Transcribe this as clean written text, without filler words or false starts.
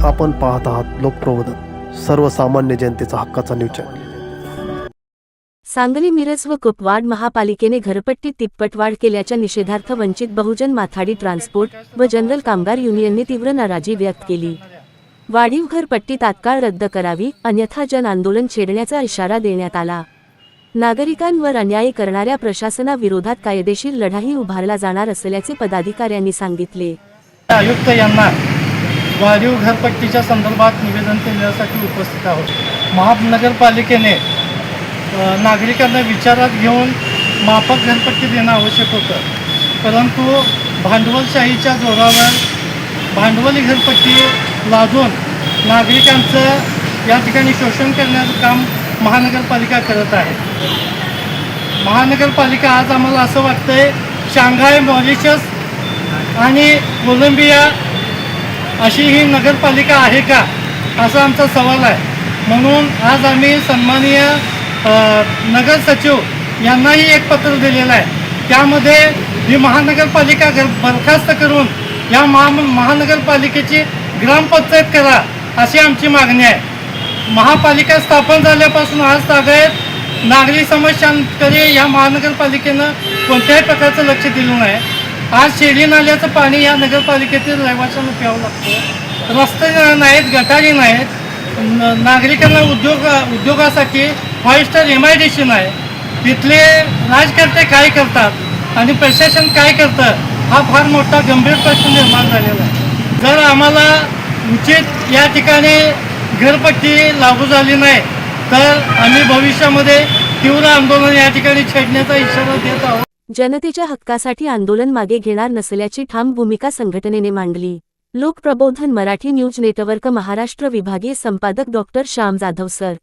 आपण पाहत आहात लोकप्रबोधन, सर्वसामान्य जनतेचा हक्काचा न्यूज चॅनल। सांगली मिरज व कुपवाड महापालिकेने घरपट्टीत तिप्पट वाढ केल्याच्या निषेधार्थ वंचित बहुजन माथाडी ट्रान्सपोर्ट व जनरल कामगार युनियनने तीव्र नाराजी व्यक्त केली। वाढीव घरपट्टी तात्काळ रद्द करावी, अन्यथा जन आंदोलन छेडण्याचा इशारा देण्यात आला। नागरिकांवर अन्याय करणाऱ्या प्रशासनाविरोधात कायदेशीर लढाही उभारला जाणार असल्याचे पदाधिकाऱ्यांनी सांगितले। आयुक्त यांना वाढीव घरपट्टीच्या संदर्भात निवेदन देण्यासाठी उपस्थित आहोत। महानगरपालिकेने नागरिकांना विचारात घेऊन माफक घरपट्टी देणं आवश्यक होतं, परंतु भांडवलशाहीच्या जोरावर भांडवली घरपट्टी लादून नागरिकांचं या ठिकाणी शोषण करण्याचं काम महानगरपालिका करत आहे। महानगरपालिका आज आम्हाला असं वाटतंय शांघाय, मॉरिशस आणि कोलंबिया अशी ही नगरपालिका आहे का, असा आमचा सवाल आहे। म्हणून आज आम्ही सन्माननीय नगर सचिव यांनाही एक पत्र दिलेलं आहे। त्यामध्ये ही महानगरपालिका बरखास्त करून या महानगरपालिकेची ग्रामपंचायत करा अशी आमची मागणी आहे। महापालिका स्थापन झाल्यापासून आज तागायत नागरी समस्यांकडे या महानगरपालिकेनं कोणत्याही प्रकारचं लक्ष दिलं नाही। आज शेरी नाल्याचं पाणी या नगरपालिकेतील रहिवाशांना प्यावं लागतं, रस्ते नाहीत, गटारी नाहीत, नागरिकांना उद्योगासाठी 5 स्टार MIDC नाही। तिथले राजकर्ते काय करतात आणि प्रशासन काय करतं, हा फार मोठा गंभीर प्रश्न निर्माण झालेला आहे। जर आम्हाला उचित या ठिकाणी घरपट्टी लागू झाली नाही तर आम्ही भविष्यामध्ये तीव्र आंदोलन या ठिकाणी छेडण्याचा इशारा देत आहोत। जनतेच्या हक्कासाठी आंदोलन मागे घेणार नसल्याची ठाम भूमिका संघटनेने मांडली। लोकप्रबोधन मराठी न्यूज नेटवर्क महाराष्ट्र विभागीय संपादक डॉ. श्याम जाधव सर।